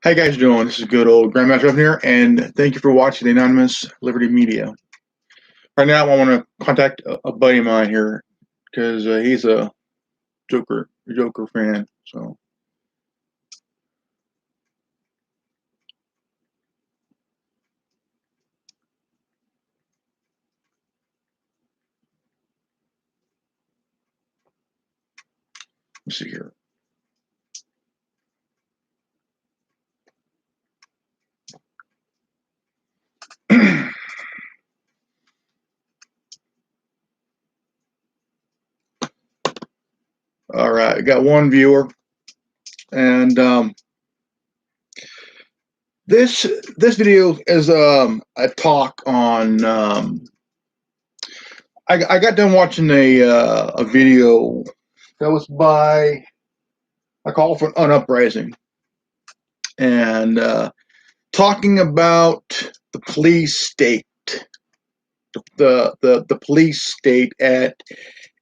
How you guys doing? This is good old Grandmaster Evan here, and thank you for watching the Anonymous Liberty Media. Right now, I want to contact a buddy of mine here because he's a Joker fan. So let's see here. All right, I got one viewer, and this video is a talk on. I got done watching a video that was by a call for an uprising, and talking about the police state, the police state at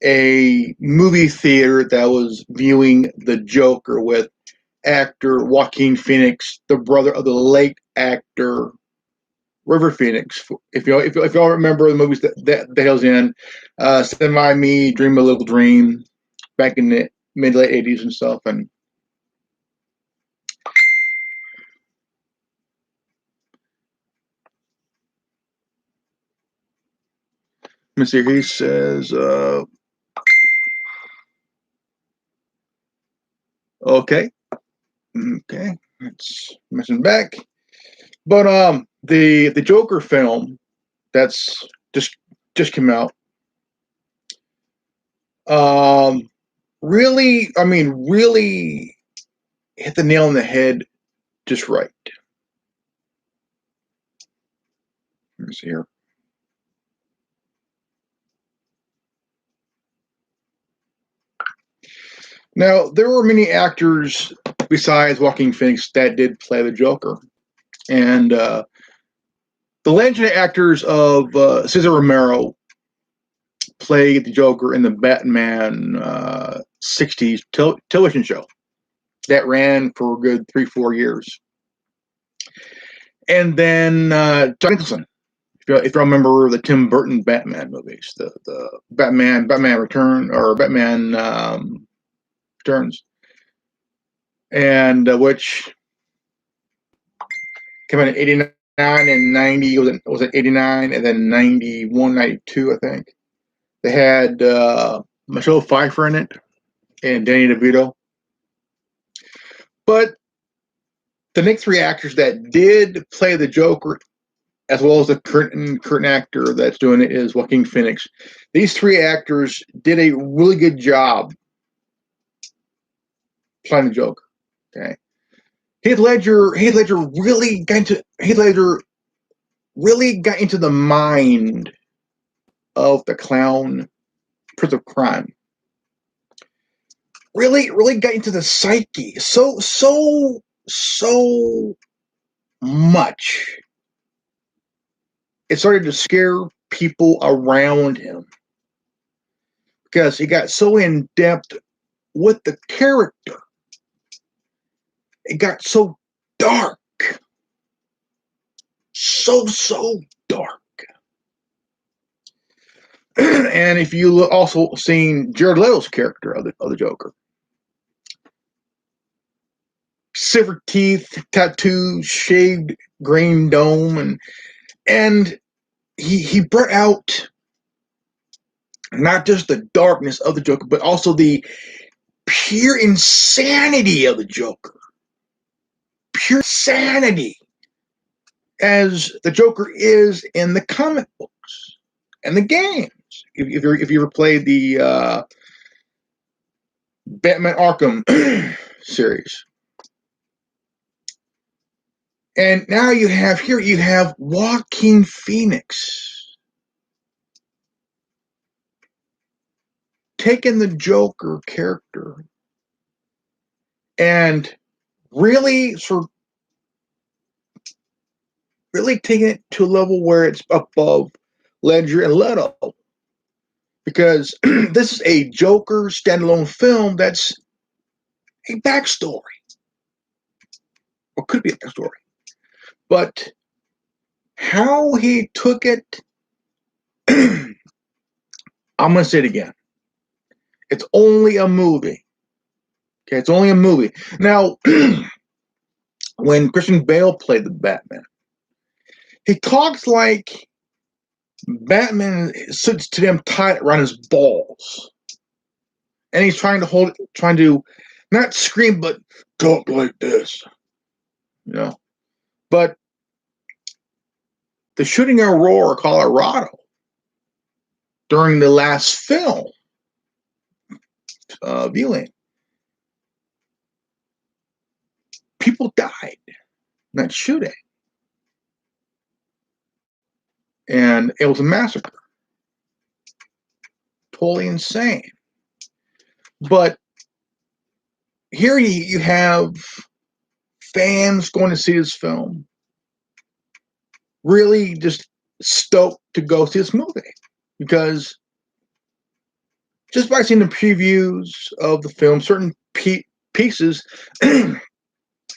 a movie theater that was viewing The Joker with actor Jauquin Pheonix, the brother of the late actor River Phoenix. If y'all remember the movies that he was in, Stand By Me, Dream a Little Dream, back in the mid late '80s and stuff, and let me see. He says, "Okay, it's messing back." But the Joker film that's just came out, really, I mean, really hit the nail on the head just right. Let me see here. Now, there were many actors besides Joaquin Phoenix that did play the Joker, and the legendary actors of Cesar Romero played the Joker in the Batman '60s television show that ran for a good 3-4 years. And then Jack Nicholson, if you remember the Tim Burton Batman movies, the Batman Return or Batman Returns, and which came out in '89 and '90. Was it '89 and then '91, '92, I think. They had Michelle Pfeiffer in it and Danny DeVito. But the next three actors that did play the Joker, as well as the current actor that's doing it, is Joaquin Phoenix. These three actors did a really good job playing the Joker. Okay, Heath Ledger really got into the mind of the clown, Prince of Crime. Really got into the psyche so much. It started to scare people around him because he got so in depth with the character. It got so dark, so dark. And if you also seen Jared Leto's character of the Joker, silver teeth, tattoos, shaved green dome, and he brought out not just the darkness of the Joker, but also the pure insanity of the Joker. Pure sanity, as the Joker is in the comic books and the games. If you ever played the Batman Arkham series. And now you have Joaquin Phoenix taking the Joker character and really taking it to a level where it's above Ledger and Leto. Because this is a Joker standalone film that's a backstory. or could be a backstory. But how he took it, I'm going to say it again. It's only a movie. Okay, it's only a movie. Now, when Christian Bale played the Batman, he talks like Batman sits to them tight around his balls. And he's trying to not scream, but talk like this. You know? But the shooting in Aurora, Colorado, during the last film viewing, people died in that shooting. And it was a massacre. Totally insane. But here you have fans going to see this film, really just stoked to go see this movie. Because just by seeing the previews of the film, certain pieces,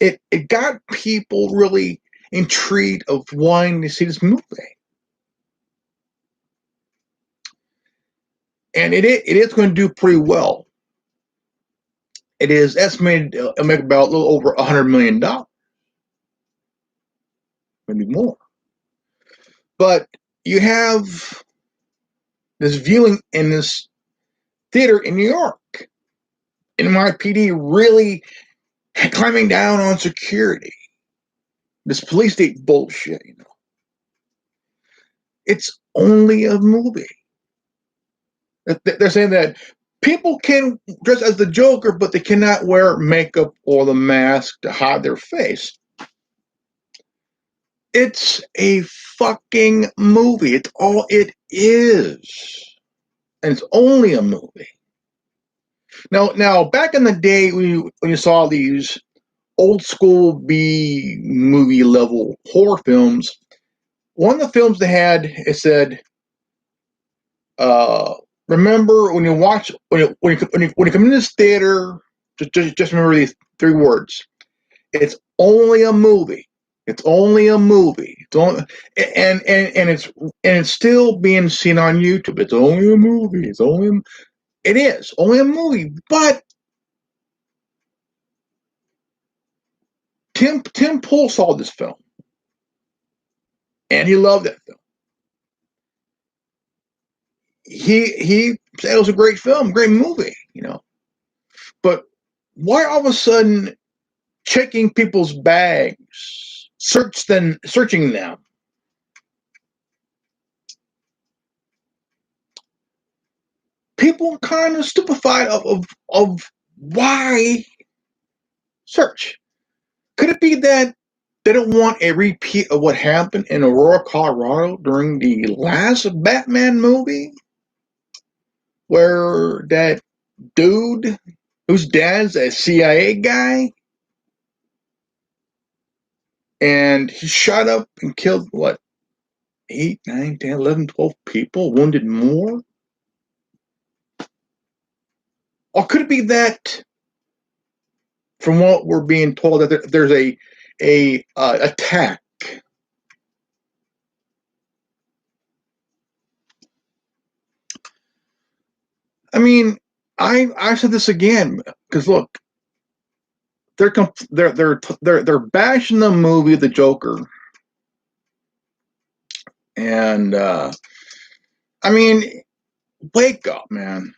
it got people really intrigued of wanting to see this movie. And it is going to do pretty well. It is estimated to make about a little over $100 million. Maybe more. But you have this viewing in this theater in New York. NYPD really climbing down on security. This police state bullshit, you know. It's only a movie. They're saying that people can dress as the Joker, but they cannot wear makeup or the mask to hide their face. It's a fucking movie. It's all it is. And it's only a movie. Now, back in the day when you saw these old school B movie level horror films, one of the films they had, it said, remember when you watch when you come in this theater, just remember these three words. It's only a movie. It's only a movie. It's only, and it's still being seen on YouTube. It's only a movie. It is only a movie. But Tim Pool saw this film, and he loved that film. He said it was a great film, great movie, you know. But why all of a sudden checking people's bags, searching them? People kind of stupefied of why search. Could it be that they don't want a repeat of what happened in Aurora, Colorado during the last Batman movie? Where that dude whose dad's a CIA guy, and he shot up and killed, what, 8, 9, 10, 11, 12 people, wounded more? Or could it be that, from what we're being told, that there's a attack? I mean, I said this again because look, they're bashing the movie The Joker, and I mean, wake up, man,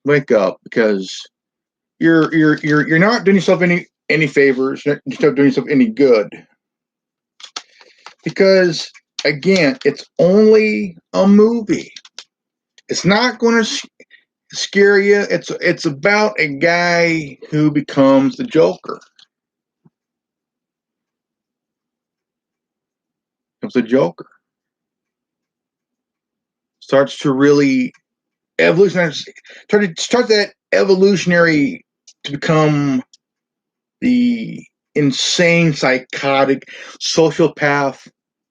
wake up, because you're not doing yourself any favors. You're not doing yourself any good, because again, it's only a movie. It's not going to scare you. It's about a guy who becomes the Joker. Becomes the Joker. Starts to really evolutionary. Starts that evolutionary to become the insane, psychotic, sociopath,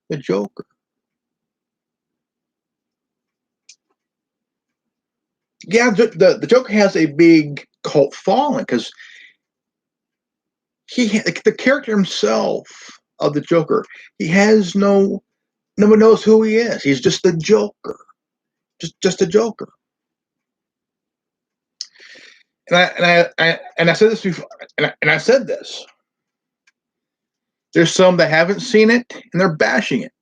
the Joker. Yeah, the Joker has a big cult following because the character himself of the Joker, he has no one knows who he is. He's just the Joker, just a Joker. And I said this before, and I said this. There's some that haven't seen it and they're bashing it.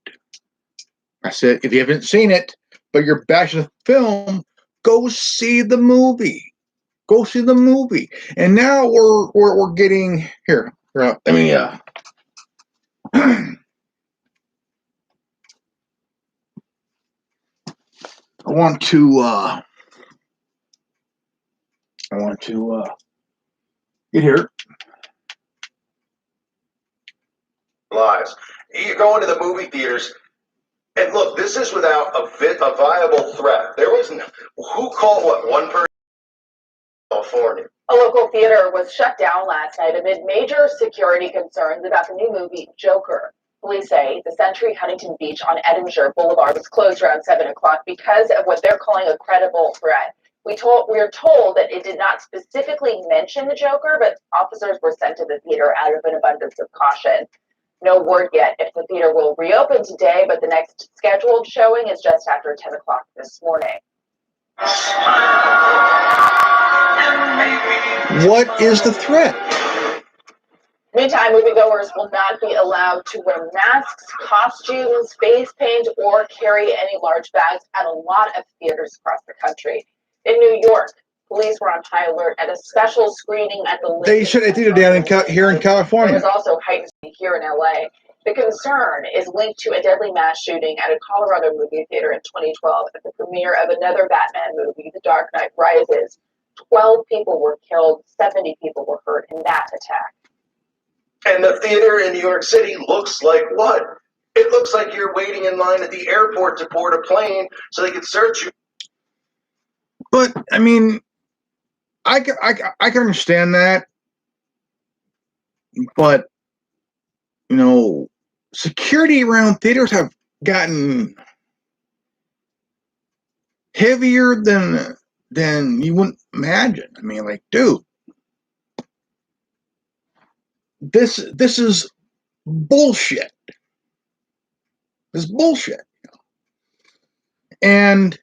I said, if you haven't seen it, but you're bashing the film, go see the movie. Go see the movie. And now we're getting here. Let me I want to get here. Lives. You're going to the movie theaters, and look, this is without a viable threat. There was who called what one person in California. A local theater was shut down last night amid major security concerns about the new movie Joker. Police say the Century Huntington Beach on Edinger Boulevard was closed around 7 o'clock because of what they're calling a credible threat. We are told that it did not specifically mention the Joker, but officers were sent to the theater out of an abundance of caution. No word yet if the theater will reopen today, but the next scheduled showing is just after 10 o'clock this morning. What is the threat? Meantime, moviegoers will not be allowed to wear masks, costumes, face paint, or carry any large bags at a lot of theaters across the country. In New York, police were on high alert at a special screening at the. They shut a theater down here in California. There was also heightened here in LA. The concern is linked to a deadly mass shooting at a Colorado movie theater in 2012 at the premiere of another Batman movie, The Dark Knight Rises. 12 people were killed, 70 people were hurt in that attack. And the theater in New York City looks like what? It looks like you're waiting in line at the airport to board a plane so they can search you. But, I mean, I can understand that. But, you know, security around theaters have gotten heavier than you wouldn't imagine. I mean, like, dude, this is bullshit. This is bullshit. And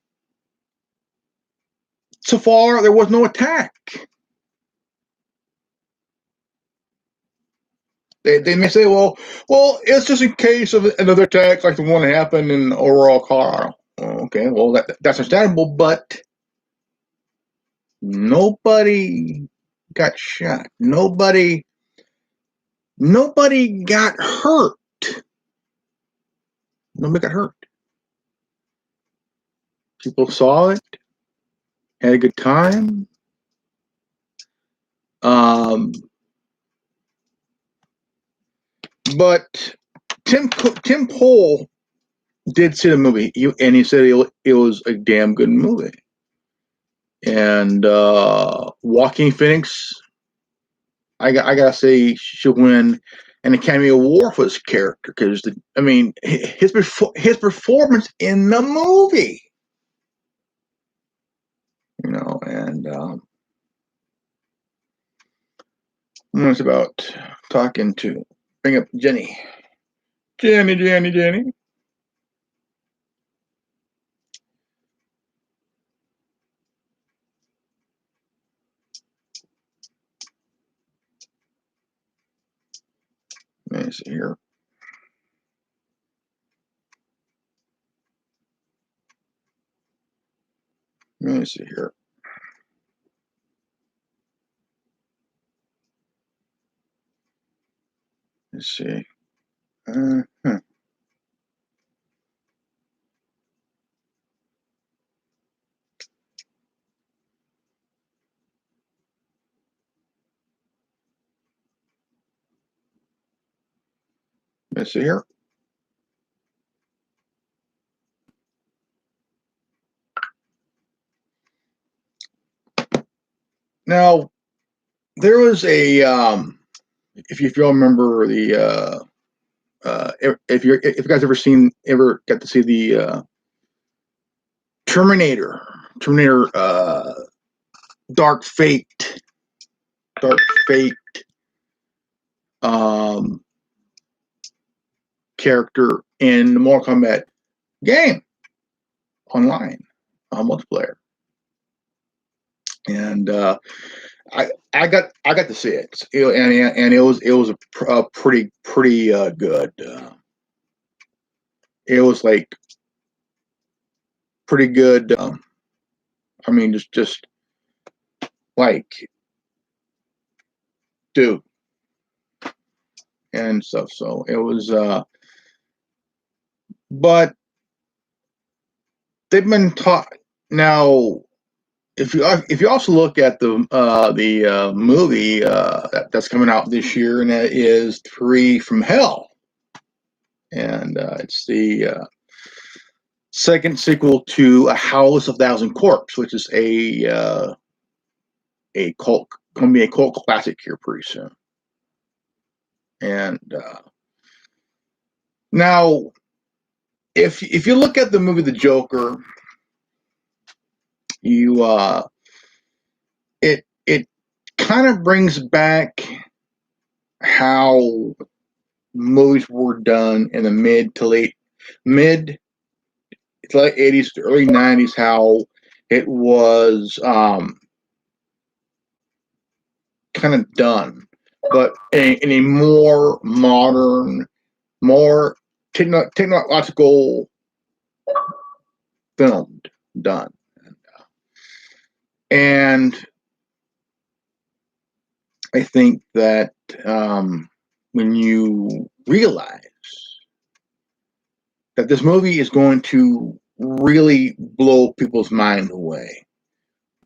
so far, there was no attack. They may say, well, it's just in case of another attack like the one that happened in overall Colorado. Okay, well, that's understandable, but nobody got shot. Nobody got hurt. Nobody got hurt. People saw it, had a good time. But Tim Pohl did see the movie, and he said it was a damn good movie. And Jauquin Pheonix, I gotta say, should win an Academy Award for his character because his performance in the movie, you know, and it's about talking to bring up Jenny. Let me see here. Let me see here. Let's see. Let's see here. Now, there was a if you all remember the if you guys ever got to see the Terminator Dark Fate um, character in the Mortal Kombat game online multiplayer, and I got to see it, and it was a pretty good. It was like pretty good. I mean, just like dude and stuff. So it was. But they've been taught now. If you also look at the movie that's coming out this year, and that is Three from Hell, and it's the second sequel to A House of Thousand Corpse, which is a cult, going to be a cult classic here pretty soon. And now, if you look at the movie The Joker, you it kind of brings back how movies were done in the mid to late 80s to early 90s, how it was kind of done, but in a more modern, more technological filmed done. And I think that when you realize that this movie is going to really blow people's mind away,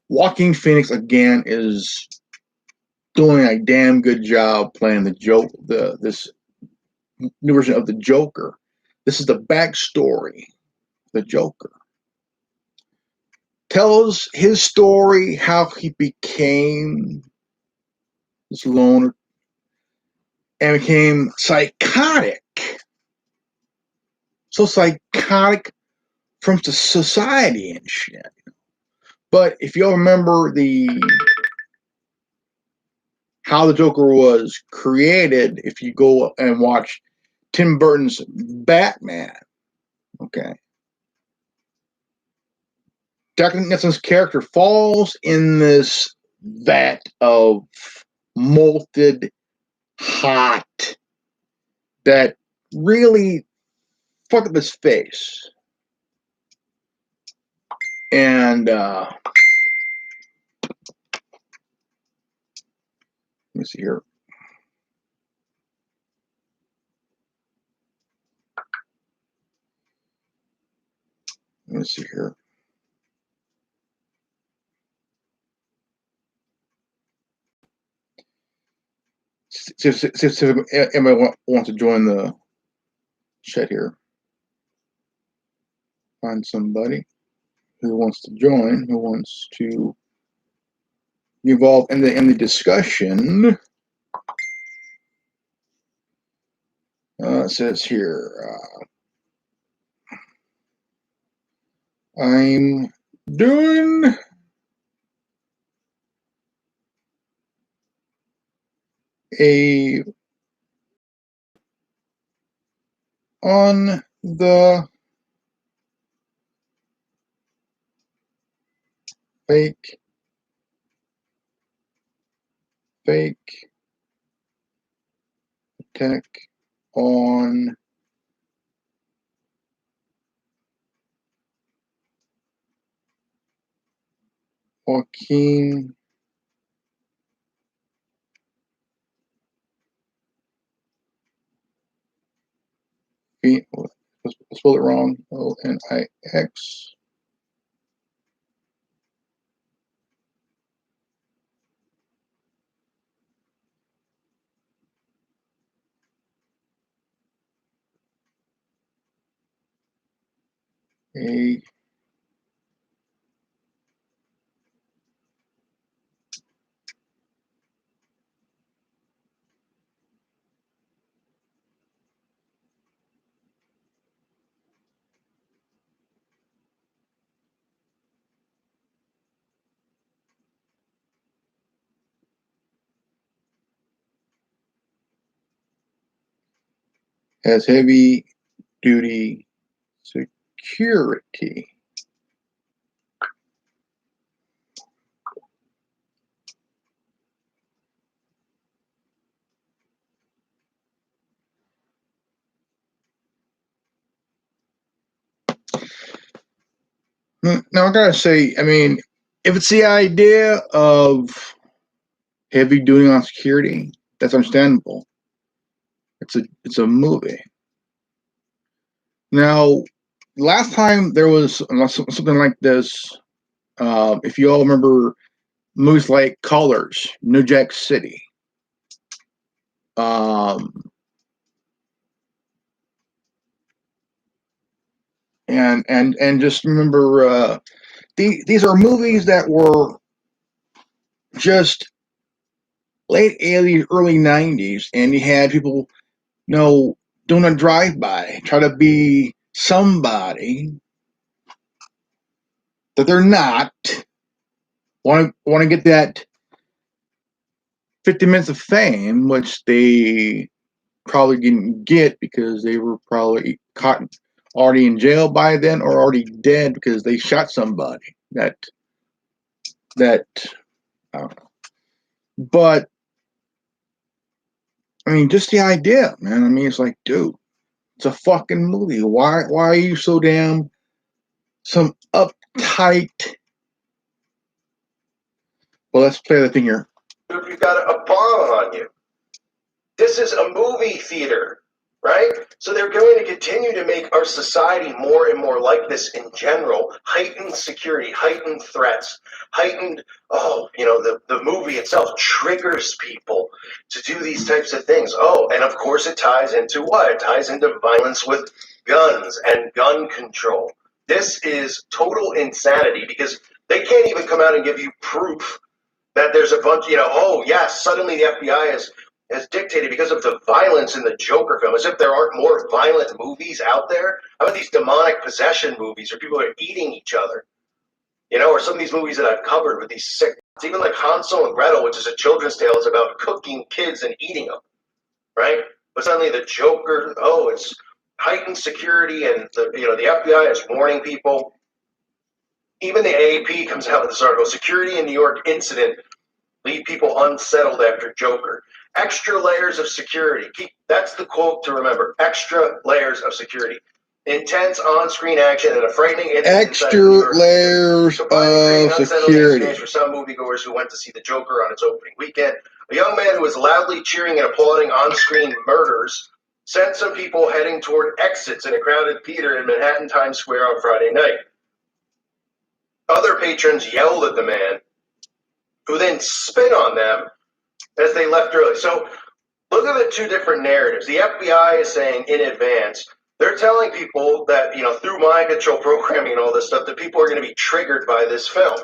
Joaquin Phoenix again is doing a damn good job playing this new version of the Joker. This is the backstory of the Joker. Tells his story, how he became this loner and became psychotic. So psychotic from the society and shit. But if y'all remember how the Joker was created, if you go and watch Tim Burton's Batman, okay, Jack Nicholson's character falls in this vat of molted hot that really fucked up his face. And let me see here. Let me see here. See if anybody wants to join the chat here. Find somebody who wants to join, who wants to be involved in the discussion. It says here, I'm doing a on the fake attack on Joaquin Phoenix. I spelled it wrong. Onix. A has heavy duty security. Now I gotta say, I mean, if it's the idea of heavy duty on security, that's understandable. It's a movie. Now, last time there was something like this, if you all remember movies like Colors, New Jack City, and just remember, these are movies that were just late 80s, early 90s, and you had people, doing a drive-by, try to be somebody that they're not, want to get that 50 minutes of fame, which they probably didn't get because they were probably caught already in jail by then or already dead because they shot somebody that I don't know. But I mean, just the idea, man. I mean, it's like, dude, it's a fucking movie. Why are you so damn some uptight? Well, let's play the thing here. If you've got a bomb on you, this is a movie theater, right? So they're going to continue to make our society more and more like this in general. Heightened security, heightened threats, heightened, the movie itself triggers people to do these types of things. Oh, and of course it ties into what? It ties into violence with guns and gun control. This is total insanity because they can't even come out and give you proof that there's a bunch, oh, yes, suddenly the FBI has dictated because of the violence in the Joker film, as if there aren't more violent movies out there. How about these demonic possession movies where people are eating each other? Or some of these movies that I've covered with these sick, even like Hansel and Gretel, which is a children's tale, is about cooking kids and eating them, right? But suddenly the Joker, oh, it's heightened security, and the FBI is warning people. Even the AAP comes out with this article, Security in New York Incident leave people unsettled after Joker. Extra layers of security. That's the quote to remember. Extra layers of security. Intense on-screen action and a frightening incident. Extra layers of security. For some moviegoers who went to see the Joker on its opening weekend. A young man who was loudly cheering and applauding on-screen murders sent some people heading toward exits in a crowded theater in Manhattan Times Square on Friday night. Other patrons yelled at the man, who then spit on them as they left early. So look at the two different narratives. The FBI is saying in advance, they're telling people that, through mind control programming and all this stuff, that people are going to be triggered by this film.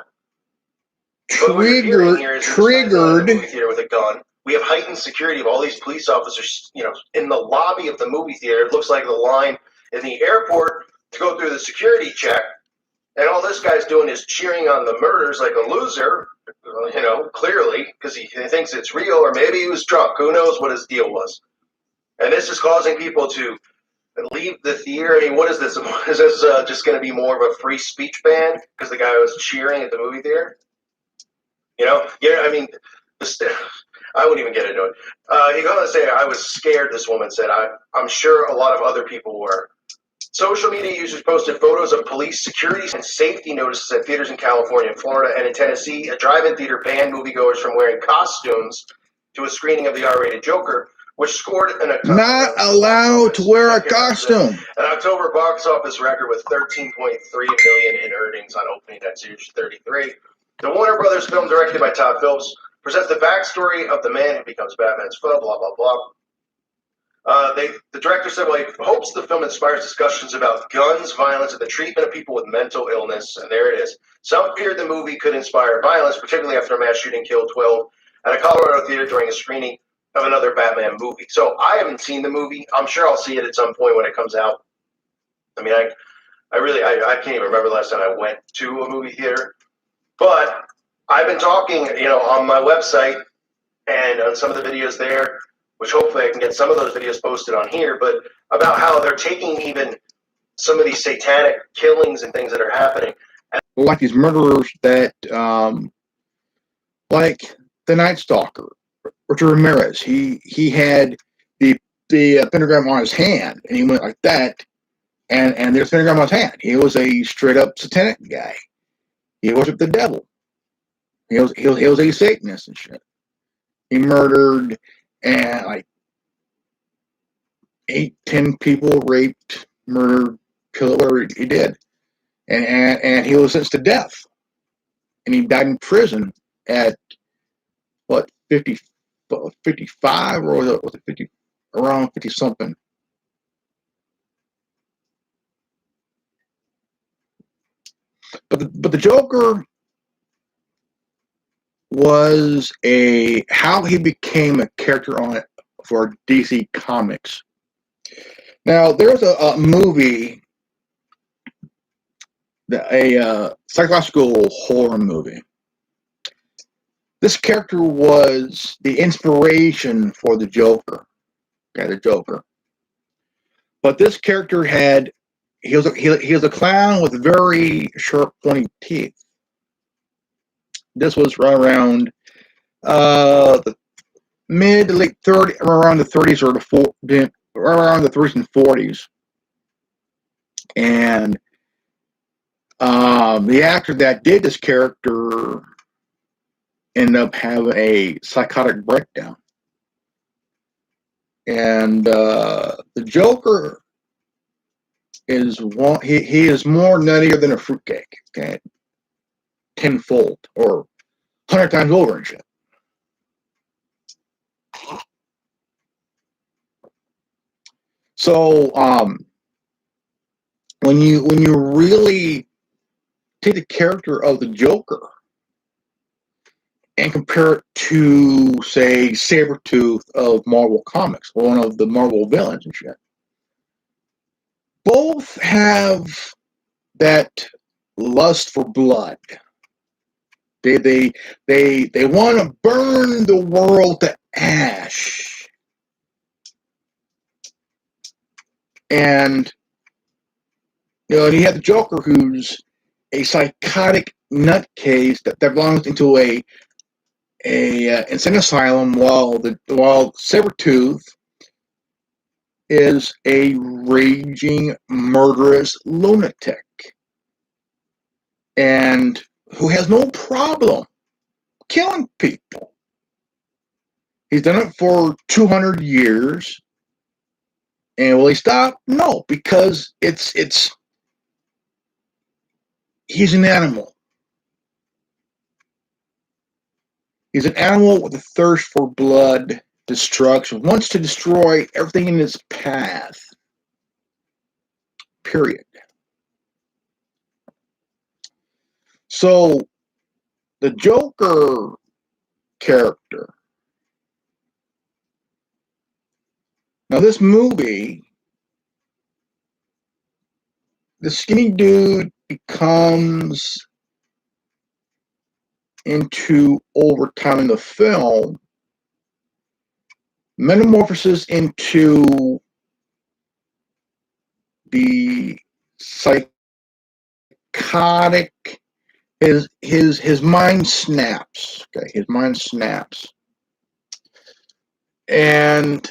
Triggered. Movie theater with a gun. We have heightened security of all these police officers, in the lobby of the movie theater. It looks like the line in the airport to go through the security check. And all this guy's doing is cheering on the murders like a loser, clearly, because he thinks it's real, or maybe he was drunk. Who knows what his deal was? And this is causing people to leave the theater. I mean, what is this? Is this just going to be more of a free speech ban because the guy was cheering at the movie theater? I mean, I wouldn't even get into it. He goes on to say, I was scared, this woman said. I'm sure a lot of other people were. Social media users posted photos of police security and safety notices at theaters in California, Florida, and in Tennessee. A drive-in theater banned moviegoers from wearing costumes to a screening of the R-rated Joker, which scored not allowed to wear a costume. An October box office record with $13.3 million in earnings on opening at age 33. The Warner Brothers film, directed by Todd Phillips, presents the backstory of the man who becomes Batman's foe. Blah blah blah. The director said, he hopes the film inspires discussions about guns, violence, and the treatment of people with mental illness. And there it is. Some feared the movie could inspire violence, particularly after a mass shooting killed 12 at a Colorado theater during a screening of another Batman movie. So I haven't seen the movie. I'm sure I'll see it at some point when it comes out. I mean, I can't even remember the last time I went to a movie theater. But I've been talking, on my website and on some of the videos there, which hopefully I can get some of those videos posted on here, but about how they're taking even some of these satanic killings and things that are happening. Like these murderers that, like the Night Stalker, Richard Ramirez. He had the pentagram on his hand, and he went like that, and there's a pentagram on his hand. He was a straight up satanic guy. He worshiped the devil. He was a Satanist and shit. He murdered and like 8-10 people, raped, murdered, killed, whatever he did, and he was sentenced to death, and he died in prison at what 55, or was it 50, around 50 something. But the Joker was how he became a character on it for DC Comics. Now there's a movie, a psychological horror movie. This character was the inspiration for the Joker. Okay, the Joker. But this character he was a clown with very sharp, pointy teeth. This was right around the mid to late 30s, around the 30s or around the 30s and 40s, and the actor that did this character ended up having a psychotic breakdown, and the Joker is one. He is more nuttier than a fruitcake. Okay, tenfold or 100 times over and shit. So when you really take the character of the Joker and compare it to, say, Sabretooth of Marvel Comics, one of the Marvel villains and shit, both have that lust for blood. They want to burn the world to ash. And you have the Joker, who's a psychotic nutcase that belongs into a insane asylum, while Sabretooth is a raging, murderous lunatic, and who has no problem killing people. He's done it for 200 years, and will he stop? No, because he's an animal. He's an animal with a thirst for blood, destruction, wants to destroy everything in his path. Period. So, the Joker character. Now, this movie, the skinny dude becomes, into over time in the film, metamorphoses into the psychotic. His mind snaps. Okay, his mind snaps, and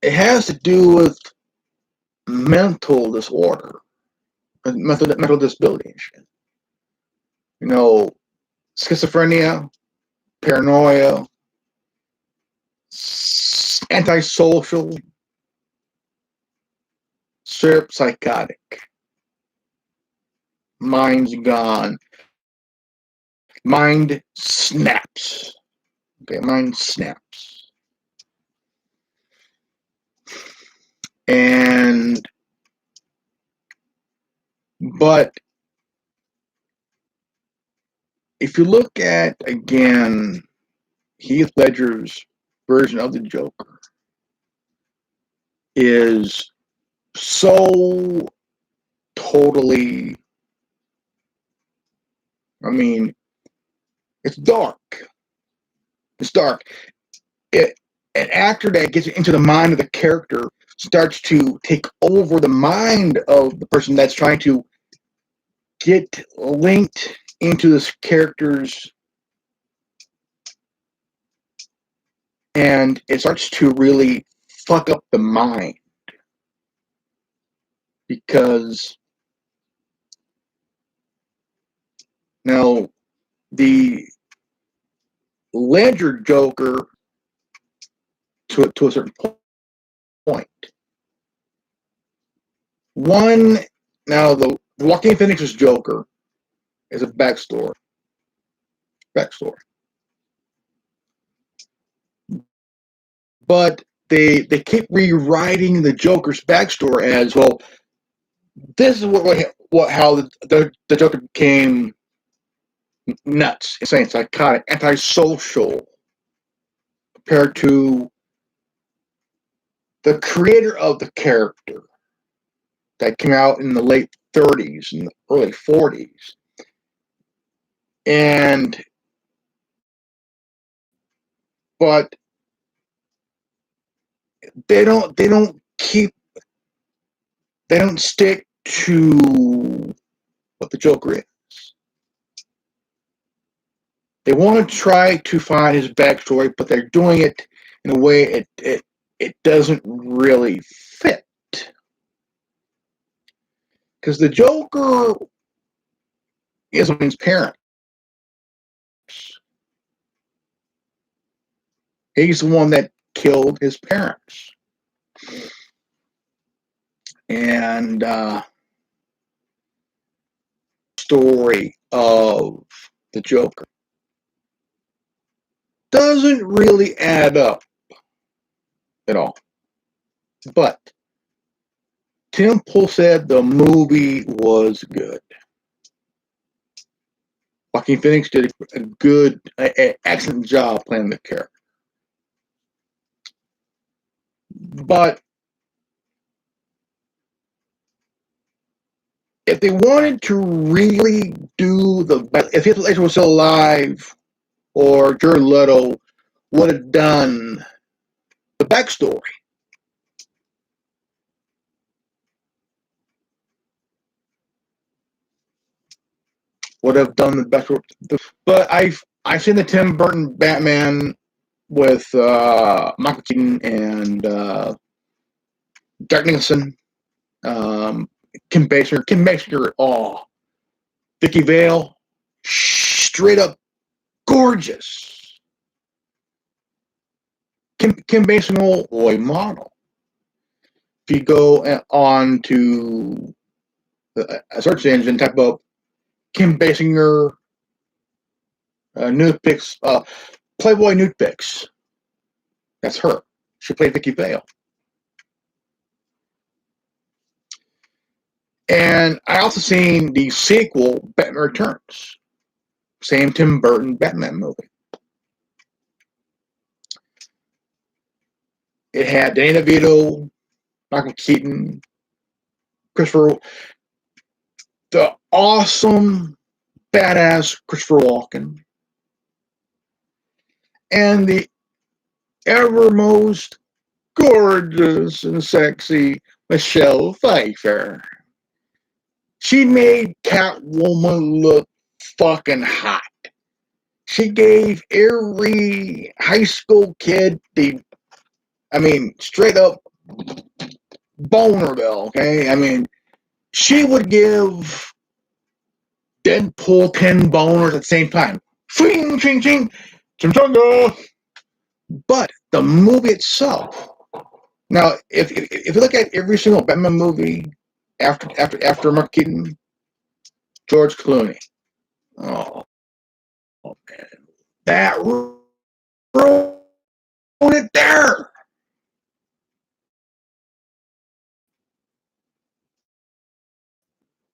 it has to do with mental disorder, mental disability and shit. Schizophrenia, paranoia, antisocial, straight psychotic. Mind's gone. Mind snaps. Okay, mind snaps. But if you look at, again, Heath Ledger's version of the Joker is so totally, it's dark. It's dark. an actor that gets into the mind of the character starts to take over the mind of the person that's trying to get linked into this character's, and it starts to really fuck up the mind, because now the Ledger Joker, to a certain point. One, now the Joaquin Phoenix's Joker is a backstory. But they keep rewriting the Joker's backstory as, well, this is how the Joker became nuts, insane, psychotic, antisocial, compared to the creator of the character that came out in the late 30s and the early 40s. But they don't stick to what the Joker is. They want to try to find his backstory, but they're doing it in a way it doesn't really fit. Because the Joker is his parents. He's the one that killed his parents. And story of the Joker doesn't really add up at all. But Tim Pool said the movie was good. Joaquin Phoenix did a good, excellent job playing the character. But if they wanted to really do if Heath Ledger was still alive, or Jared Leto would have done the backstory, would have done the backstory. But I've seen the Tim Burton Batman with Michael Keaton and Jack Nicholson, Kim Basinger, Vicky Vale, straight up gorgeous. Kim Basinger, a model. If you go on to a search engine, type up Kim Basinger nude pics, Playboy nude pics. That's her. She played Vicky Vale. And I also seen the sequel, Batman Returns. Same Tim Burton Batman movie. It had Danny DeVito, Michael Keaton, Christopher, the awesome, badass Christopher Walken, and the ever most gorgeous and sexy Michelle Pfeiffer. She made Catwoman look fucking hot. She gave every high school kid straight up bonerville, okay? I mean, she would give Deadpool 10 boners at the same time. Ching, ching, ching, chimchanga. But the movie itself, now, if you look at every single Batman movie after Mark Keaton, George Clooney. Oh man, that wrote it there.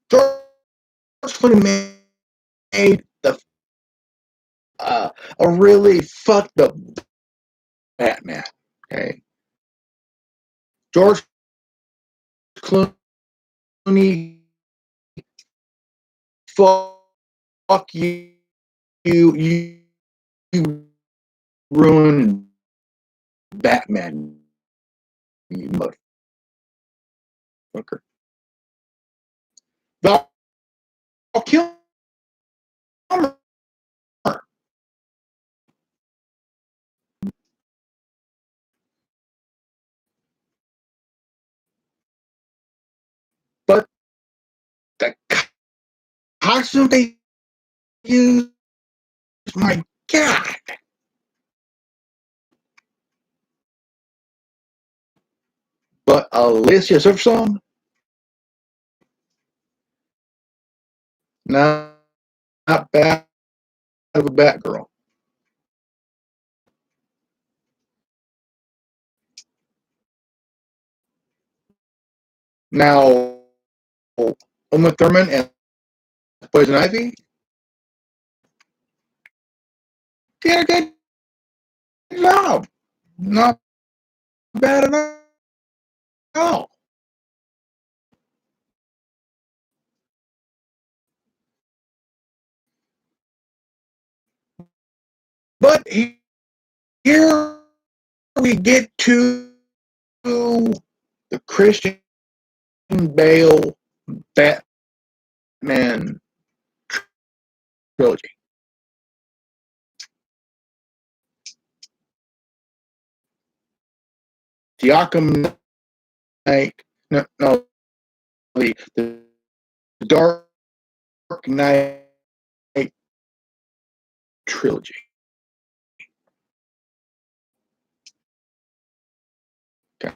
George Clooney made a really fucked up Batman. Okay, George Clooney, fuck you, you ruined Batman, you motherfucker. Val Kilmer. But the costume they use, my God. But Alicia Silverstone, not bad of a Batgirl. Now, Uma Thurman and Poison Ivy did a good job. Not bad at all. But here we get to the Christian Bale Batman trilogy. Jauquin Knight, no, the Dark Knight trilogy. Okay.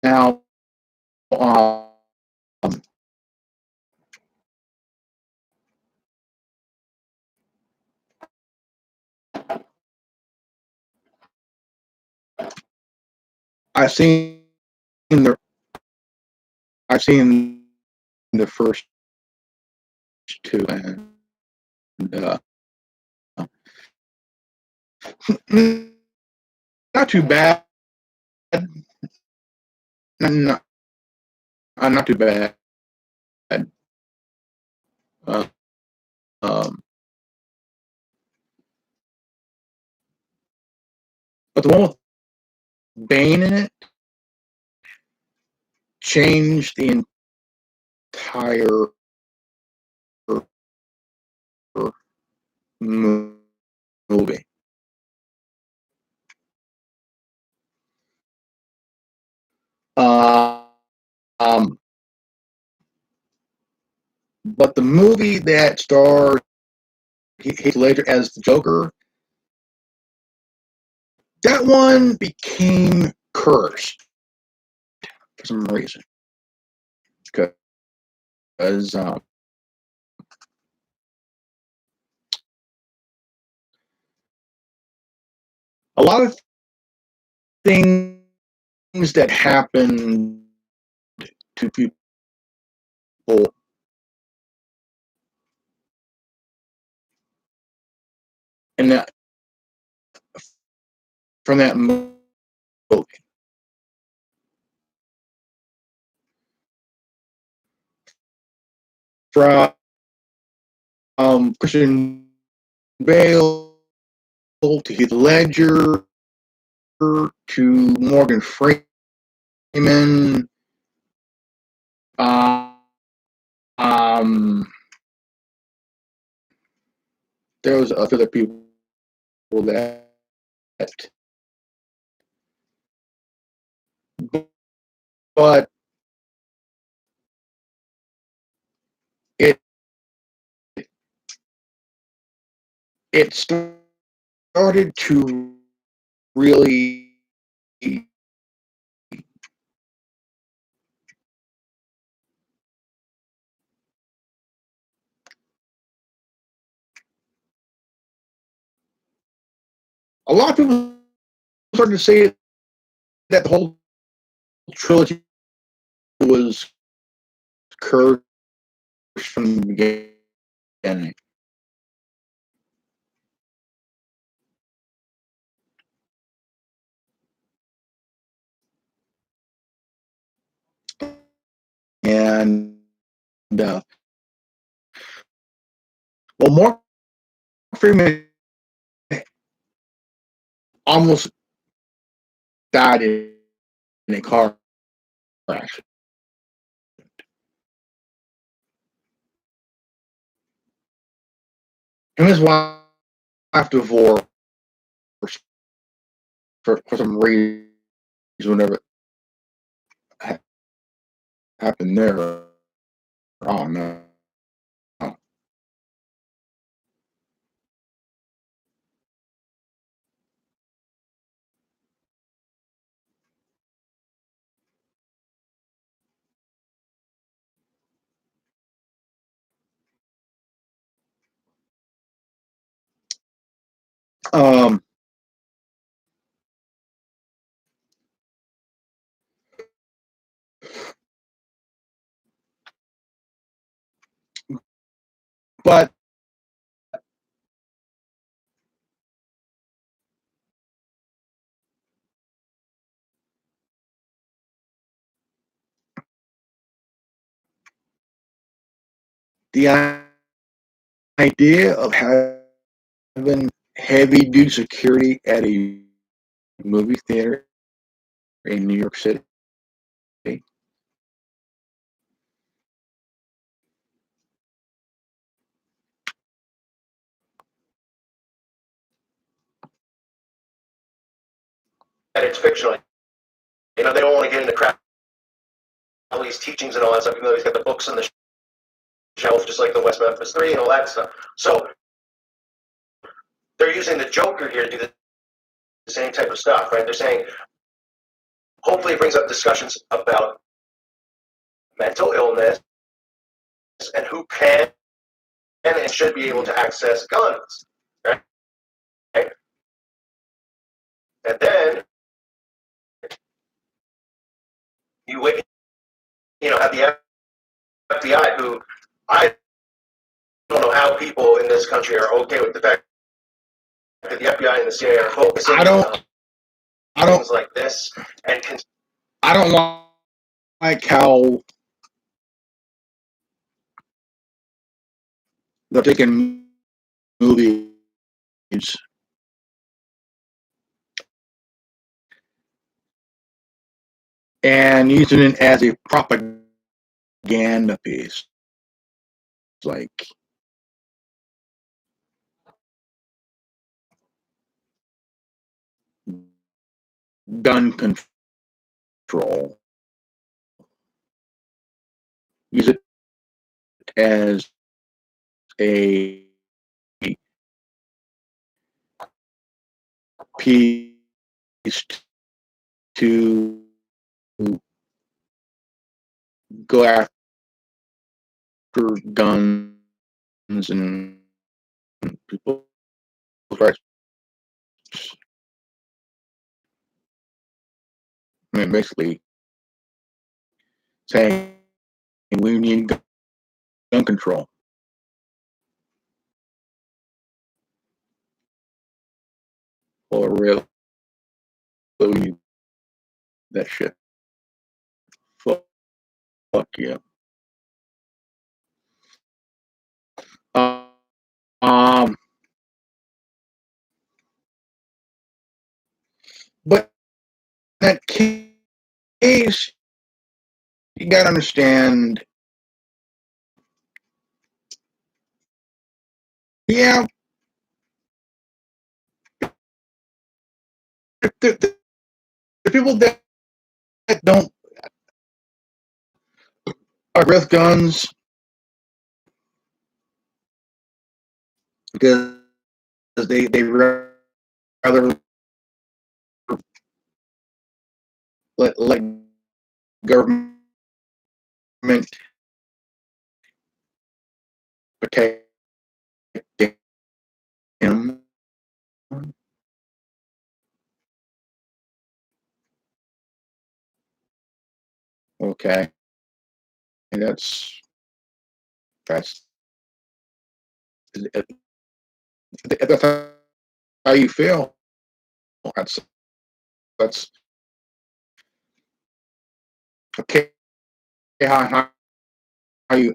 Now, I've seen the I've seen the first two, and not too bad. Not, not too bad. Uh, um, but the one with Bane in it changed the entire movie. Uh, um, but the movie that starred Heath Ledger as the Joker, that one became cursed for some reason. Because a lot of things that happen to people in that from that movie, from Christian Bale to Heath Ledger to Morgan Freeman, um, there was other people that, but it it started to really a lot of people started to say that the whole trilogy was cursed from the beginning. And well, Mark Freeman almost died in a car crash. Him and his wife divorced for some reason, whenever it happened there. I don't know. Um, but the idea of having heavy duty security at a movie theater in New York City, And it's fictional. You know, they don't want to get into crap, all these teachings and all that stuff, even though he's got the books on the shelf, just like the West Memphis 3 and all that stuff. So they're using the Joker here to do the same type of stuff, right? They're saying, hopefully it brings up discussions about mental illness and who can and should be able to access guns, right? And then you have the FBI, who I don't know how people in this country are okay with the fact that the FBI and the CIA are focusing on things like this. And I don't like how they're taking movies and using it as a propaganda piece, like gun control. Use it as a piece to go after guns and people's rights. I mean, basically saying we need gun control. Or really need that shit. Fuck, yeah. Um, but in that case, you gotta understand. Yeah, the people that don't agree with guns because they rather let government protect him. Okay, and that's if that's how you feel. That's okay. How you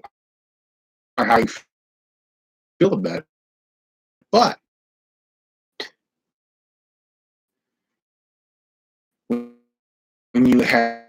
how you feel about it, but when you have